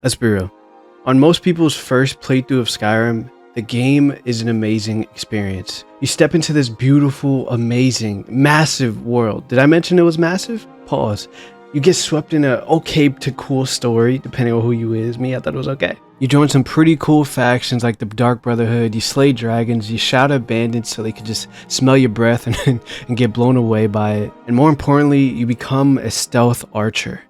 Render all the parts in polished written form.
Let's be real. On most people's first playthrough of Skyrim, the game is an amazing experience. You step into this beautiful, amazing, massive world. Did I mention it was massive? Pause. You get swept in a okay to cool story, depending on who you is. Me, I thought it was okay. You join some pretty cool factions like the Dark Brotherhood, you slay dragons, you shout at bandits so they could just smell your breath and get blown away by it. And more importantly, you become a stealth archer.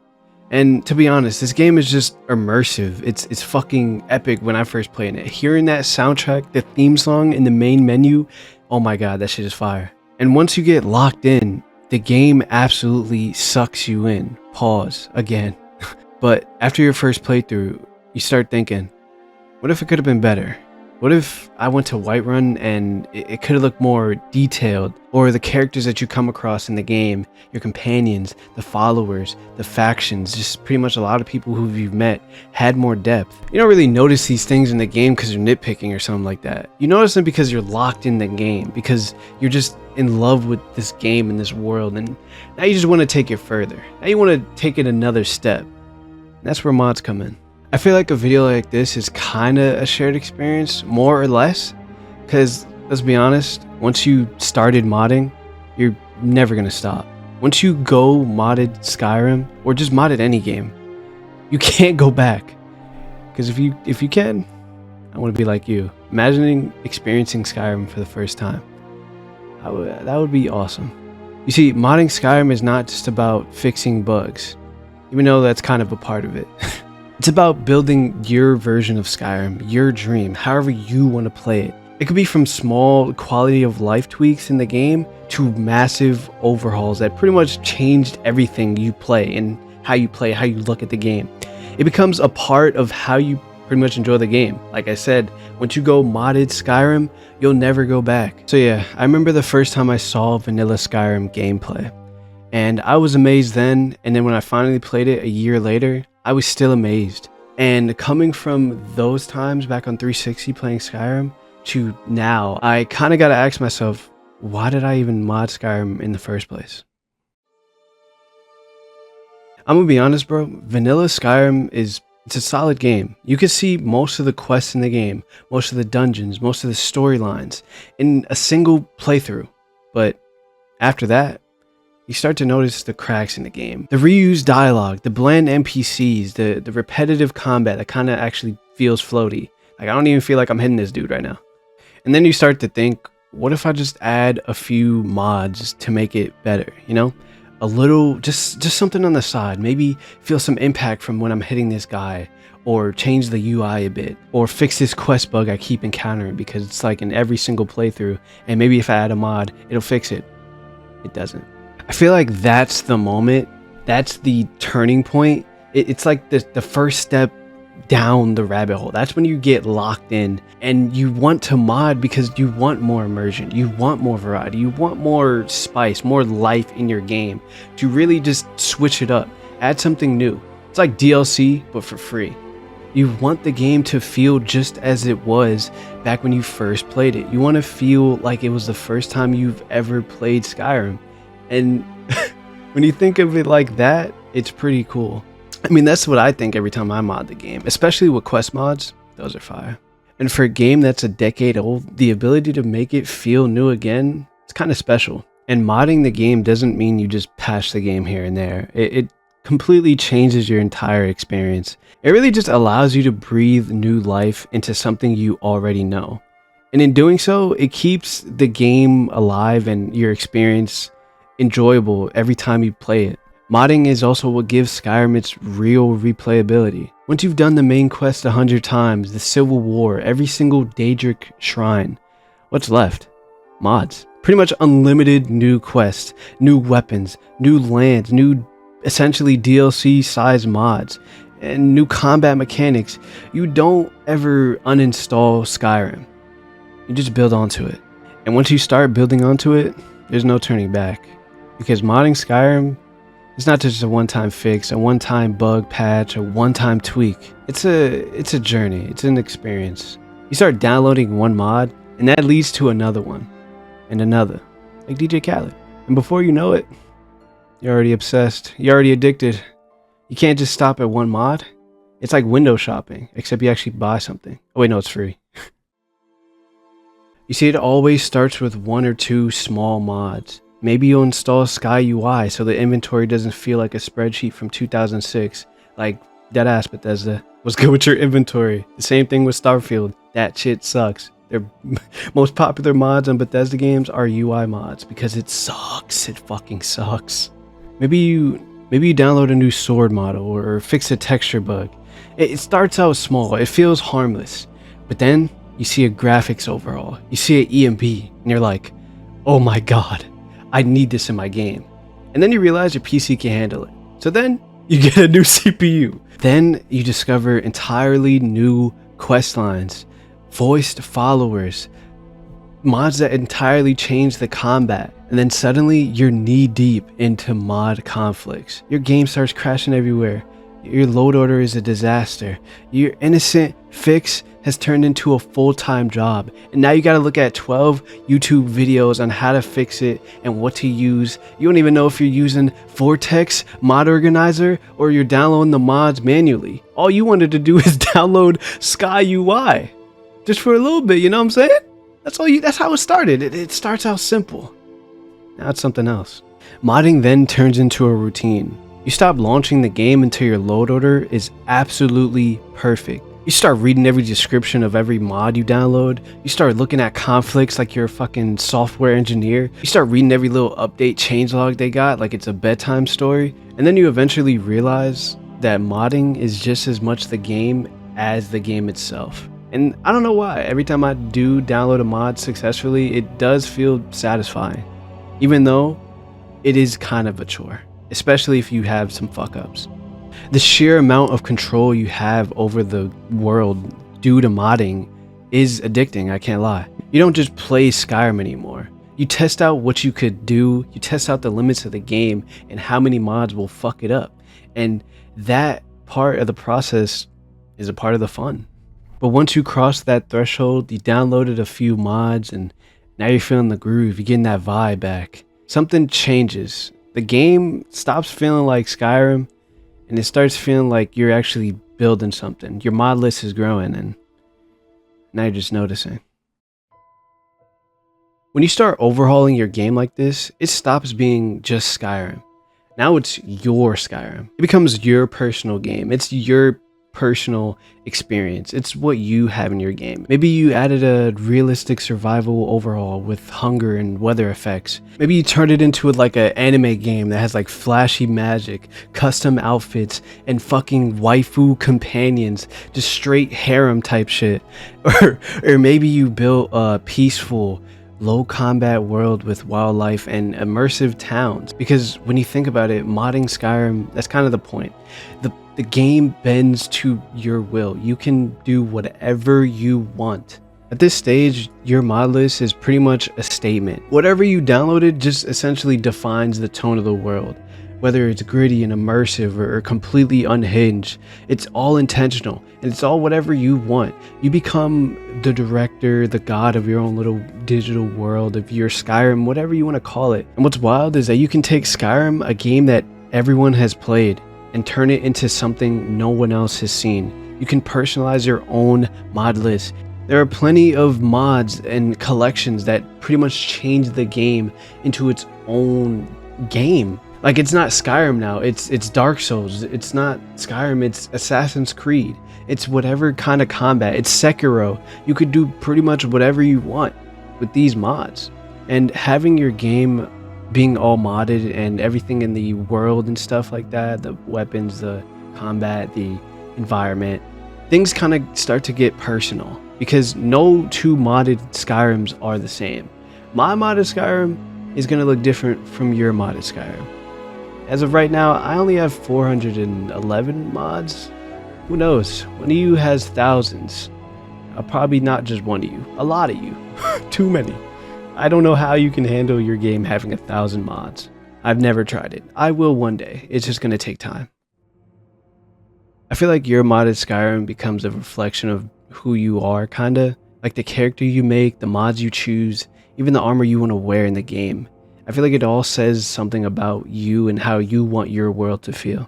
And to be honest, this game is just immersive. It's fucking epic when I first played it. Hearing that soundtrack, the theme song in the main menu, oh my god, that shit is fire. And once you get locked in, the game absolutely sucks you in. Pause again. But after your first playthrough, you start thinking, what if it could have been better? What if I went to Whiterun and it could have looked more detailed? Or the characters that you come across in the game, your companions, the followers, the factions, just pretty much a lot of people who you've met had more depth. You don't really notice these things in the game because you're nitpicking or something like that. You notice them because you're locked in the game, because you're just in love with this game and this world, and now you just want to take it further. Now you want to take it another step. And that's where mods come in. I feel like a video like this is kind of a shared experience, more or less, because let's be honest, once you started modding, you're never going to stop. Once you go modded Skyrim, or just modded any game, you can't go back. Because if you can, I want to be like you. Imagining experiencing Skyrim for the first time. That would be awesome. You see, modding Skyrim is not just about fixing bugs, even though that's kind of a part of it. It's about building your version of Skyrim, your dream, however you want to play it. It could be from small quality of life tweaks in the game to massive overhauls that pretty much changed everything you play and how you play, how you look at the game. It becomes a part of how you pretty much enjoy the game. Like I said, once you go modded Skyrim, you'll never go back. So yeah, I remember the first time I saw vanilla Skyrim gameplay. And I was amazed then, and then when I finally played it a year later, I was still amazed. And coming from those times back on 360 playing Skyrim to now, I kind of got to ask myself, why did I even mod Skyrim in the first place? I'm gonna be honest, bro. Vanilla Skyrim it's a solid game. You can see most of the quests in the game, most of the dungeons, most of the storylines in a single playthrough. But after that, you start to notice the cracks in the game. The reused dialogue, the bland NPCs, the repetitive combat that kind of actually feels floaty. Like, I don't even feel like I'm hitting this dude right now. And then you start to think, what if I just add a few mods to make it better, you know? A little, just something on the side. Maybe feel some impact from when I'm hitting this guy, or change the UI a bit, or fix this quest bug I keep encountering because it's like in every single playthrough, and maybe if I add a mod, it'll fix it. It doesn't. I feel like that's the moment, that's the turning point. It's like the first step down the rabbit hole. That's when you get locked in and you want to mod because you want more immersion, you want more variety, you want more spice, more life in your game, to really just switch it up, add something new. It's like DLC, but for free. You want the game to feel just as it was back when you first played it. You want to feel like it was the first time you've ever played Skyrim. And when you think of it like that, it's pretty cool. I mean, that's what I think every time I mod the game, especially with quest mods. Those are fire. And for a game that's a decade old, the ability to make it feel new again, it's kind of special. And modding the game doesn't mean you just patch the game here and there. It completely changes your entire experience. It really just allows you to breathe new life into something you already know. And in doing so, it keeps the game alive and your experience enjoyable every time you play it. Modding is also what gives Skyrim its real replayability. Once you've done the main quest 100 times, the Civil War, every single Daedric shrine, what's left? Mods. Pretty much unlimited new quests, new weapons, new lands, new essentially DLC size mods, and new combat mechanics. You don't ever uninstall Skyrim. You just build onto it. And once you start building onto it, there's no turning back. Because modding Skyrim is not just a one-time fix, a one-time bug patch, a one-time tweak. It's a journey. It's an experience. You start downloading one mod, and that leads to another one, and another, like DJ Khaled. And before you know it, you're already obsessed. You're already addicted. You can't just stop at one mod. It's like window shopping, except you actually buy something. Oh wait, no, it's free. You see, it always starts with one or two small mods. Maybe you'll install Sky UI so the inventory doesn't feel like a spreadsheet from 2006. Like, deadass Bethesda. What's good with your inventory? The same thing with Starfield. That shit sucks. Their most popular mods on Bethesda games are UI mods because it sucks. It fucking sucks. Maybe you download a new sword model or fix a texture bug. It starts out small. It feels harmless. But then you see a graphics overhaul. You see an EMP and you're like, oh my god, I need this in my game. And then you realize your PC can handle it. So then you get a new CPU. Then you discover entirely new quest lines, voiced followers, mods that entirely change the combat. And then suddenly you're knee deep into mod conflicts. Your game starts crashing everywhere. Your load order is a disaster. Your innocent fix has turned into a full-time job. And now you gotta look at 12 YouTube videos on how to fix it and what to use. You don't even know if you're using Vortex Mod Organizer or you're downloading the mods manually. All you wanted to do is download Sky UI. Just for a little bit, you know what I'm saying? That's how it started. It starts out simple. Now it's something else. Modding then turns into a routine. You stop launching the game until your load order is absolutely perfect. You start reading every description of every mod you download. You start looking at conflicts like you're a fucking software engineer. You start reading every little update changelog they got like it's a bedtime story. And then you eventually realize that modding is just as much the game as the game itself. And I don't know why, every time I do download a mod successfully, it does feel satisfying. Even though it is kind of a chore, especially if you have some fuck ups. The sheer amount of control you have over the world due to modding is addicting, I can't lie. You don't just play Skyrim anymore. You test out what you could do, you test out the limits of the game and how many mods will fuck it up. And that part of the process is a part of the fun. But once you cross that threshold, you downloaded a few mods and now you're feeling the groove, you're getting that vibe back. Something changes. The game stops feeling like Skyrim and it starts feeling like you're actually building something. Your mod list is growing and now you're just noticing. When you start overhauling your game like this, it stops being just Skyrim. Now it's your Skyrim. It becomes your personal game. It's your personal experience. It's what you have in your game. Maybe you added a realistic survival overhaul with hunger and weather effects. Maybe you turned it into like an anime game that has like flashy magic, custom outfits, and fucking waifu companions, just straight harem type shit. Or maybe you built a peaceful, low combat world with wildlife and immersive towns. Because when you think about it, modding Skyrim, that's kind of the point. The game bends to your will. You can do whatever you want. At this stage, your mod list is pretty much a statement. Whatever you downloaded just essentially defines the tone of the world. Whether it's gritty and immersive or completely unhinged, it's all intentional and it's all whatever you want. You become the director, the god of your own little digital world, of your Skyrim, whatever you want to call it. And what's wild is that you can take Skyrim, a game that everyone has played, and turn it into something no one else has seen. You can personalize your own mod list. There are plenty of mods and collections that pretty much change the game into its own game. Like, it's not Skyrim now, it's Dark Souls. It's not Skyrim, it's Assassin's Creed. It's whatever kind of combat. It's Sekiro. You could do pretty much whatever you want with these mods. And having your game being all modded and everything in the world and stuff like that, the weapons, the combat, the environment, things kind of start to get personal because no two modded Skyrims are the same. My modded Skyrim is going to look different from your modded Skyrim. As of right now, I only have 411 mods. Who knows? One of you has thousands. Probably not just one of you, a lot of you. Too many. I don't know how you can handle your game having 1,000 mods. I've never tried it. I will one day. It's just going to take time. I feel like your modded Skyrim becomes a reflection of who you are, kinda. Like the character you make, the mods you choose, even the armor you want to wear in the game. I feel like it all says something about you and how you want your world to feel.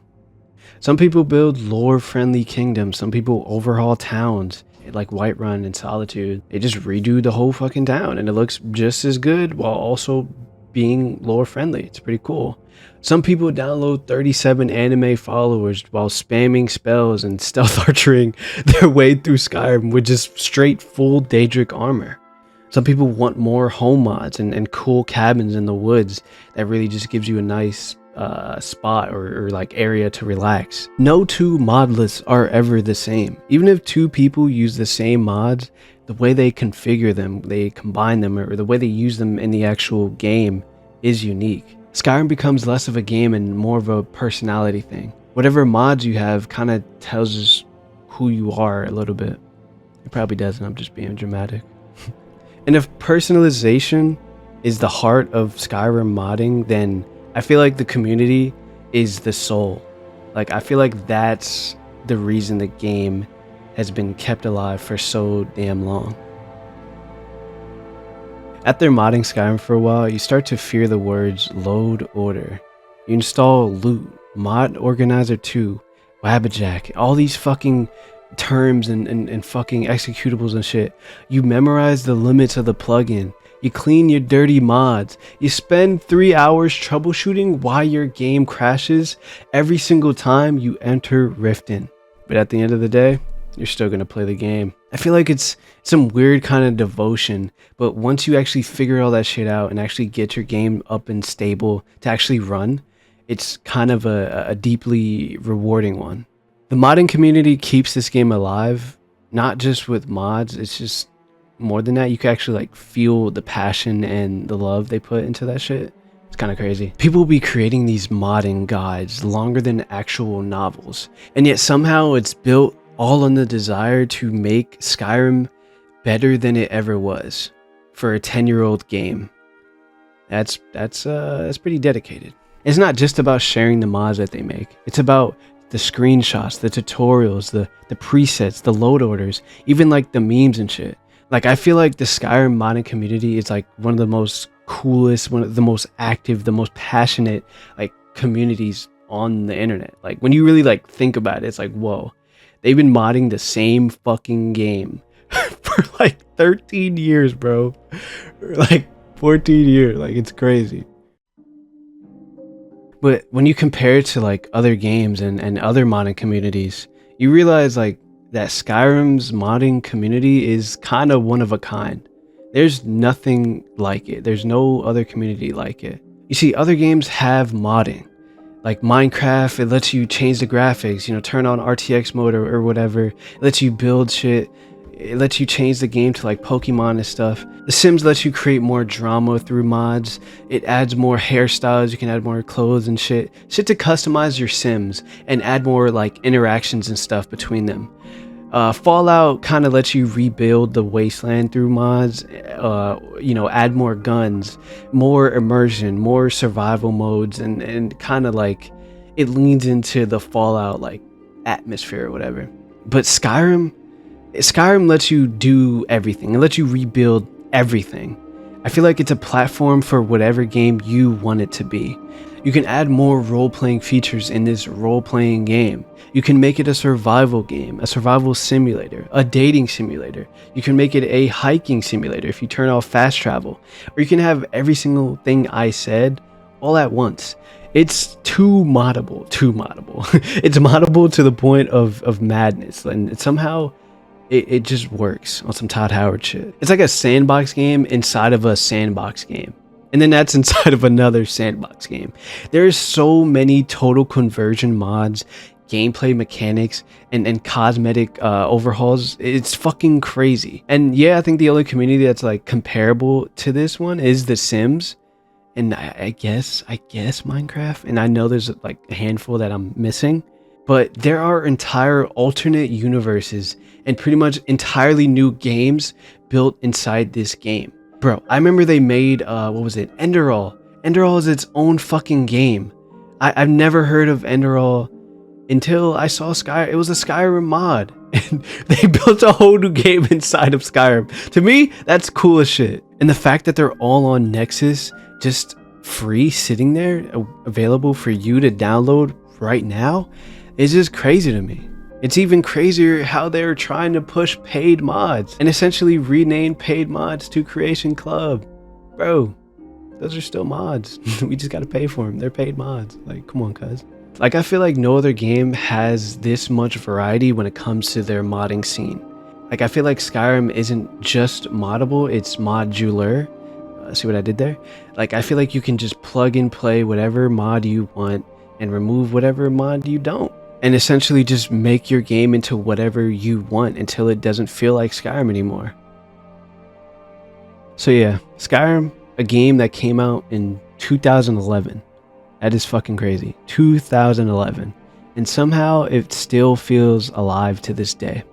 Some people build lore-friendly kingdoms. Some people overhaul towns like Whiterun and Solitude. They just redo the whole fucking town and it looks just as good while also being lore-friendly. It's pretty cool. Some people download 37 anime followers while spamming spells and stealth archering their way through Skyrim with just straight full Daedric armor. Some people want more home mods and cool cabins in the woods that really just gives you a nice spot or like area to relax. No two mod lists are ever the same. Even if two people use the same mods, the way they configure them, they combine them, or the way they use them in the actual game is unique. Skyrim becomes less of a game and more of a personality thing. Whatever mods you have kind of tells us who you are a little bit. It probably doesn't, I'm just being dramatic. And if personalization is the heart of Skyrim modding, then I feel like the community is the soul. Like, I feel like that's the reason the game has been kept alive for so damn long. After modding Skyrim for a while, you start to fear the words load order. You install loot, mod organizer 2, wabbajack, all these fucking terms and fucking executables and shit. You memorize the limits of the plugin. You clean your dirty mods. You spend 3 hours troubleshooting why your game crashes every single time you enter Riften. But at the end of the day, you're still gonna play the game. I feel like it's some weird kind of devotion, but once you actually figure all that shit out and actually get your game up and stable to actually run, it's kind of a deeply rewarding one. The modding community keeps this game alive, not just with mods, it's just more than that. You can actually like feel the passion and the love they put into that shit. It's kind of crazy. People will be creating these modding guides longer than actual novels, and yet somehow it's built all on the desire to make Skyrim better than it ever was for a 10-year-old game. That's pretty dedicated. It's not just about sharing the mods that they make. It's about the screenshots, the tutorials, the presets, the load orders, even like the memes and shit. Like, I feel like the Skyrim modding community is like one of the most coolest, one of the most active, the most passionate like communities on the internet. Like, when you really like think about it, it's like, whoa, they've been modding the same fucking game for like 13 years, bro. Or like 14 years. Like, it's crazy. But when you compare it to like other games and other modding communities, you realize like that Skyrim's modding community is kind of one of a kind. There's nothing like it. There's no other community like it. You see, other games have modding. Like Minecraft, it lets you change the graphics, you know, turn on RTX mode or whatever. It lets you build shit. It lets you change the game to like Pokemon and stuff. The Sims lets you create more drama through mods. It adds more hairstyles. You can add more clothes and shit to customize your Sims and add more like interactions and stuff between them. Fallout kind of lets you rebuild the wasteland through mods, you know, add more guns, more immersion, more survival modes, and kind of like it leans into the Fallout like atmosphere or whatever. But Skyrim lets you do everything. It lets you rebuild everything. I feel like it's a platform for whatever game you want it to be. You can add more role-playing features in this role-playing game. You can make it a survival game, a survival simulator, a dating simulator. You can make it a hiking simulator if you turn off fast travel. Or you can have every single thing I said all at once. It's too moddable. It's moddable to the point of madness. And somehow it just works on some Todd Howard shit. It's like a sandbox game inside of a sandbox game. And then that's inside of another sandbox game. There's so many total conversion mods, gameplay mechanics, and cosmetic overhauls. It's fucking crazy. And yeah, I think the only community that's like comparable to this one is The Sims. And I guess Minecraft. And I know there's like a handful that I'm missing. But there are entire alternate universes and pretty much entirely new games built inside this game. Bro, I remember they made, what was it? Enderall. Enderall is its own fucking game. I've never heard of Enderall until I saw it was a Skyrim mod. And they built a whole new game inside of Skyrim. To me, that's cool as shit. And the fact that they're all on Nexus, just free, sitting there, available for you to download right now, It's just crazy to me. It's even crazier how they're trying to push paid mods and essentially rename paid mods to Creation Club. Bro, those are still mods. We just gotta pay for them. They're paid mods. Like, come on, cuz. Like, I feel like no other game has this much variety when it comes to their modding scene. Like, I feel like Skyrim isn't just moddable, it's modular. See what I did there? Like, I feel like you can just plug and play whatever mod you want and remove whatever mod you don't. And essentially just make your game into whatever you want until it doesn't feel like Skyrim anymore. So yeah, Skyrim, a game that came out in 2011. That is fucking crazy. 2011. And somehow it still feels alive to this day.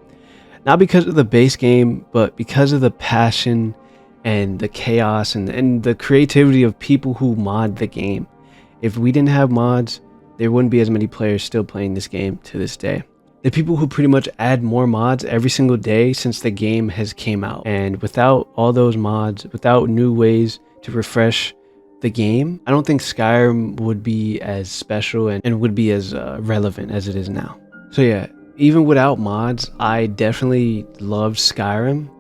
Not because of the base game, but because of the passion and the chaos and the creativity of people who mod the game. If we didn't have mods, there wouldn't be as many players still playing this game to this day. The people who pretty much add more mods every single day since the game has came out. And without all those mods, without new ways to refresh the game, I don't think Skyrim would be as special and would be as relevant as it is now. So yeah, even without mods, I definitely loved Skyrim.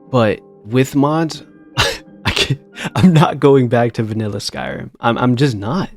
But with mods, I'm not going back to vanilla Skyrim. I'm just not.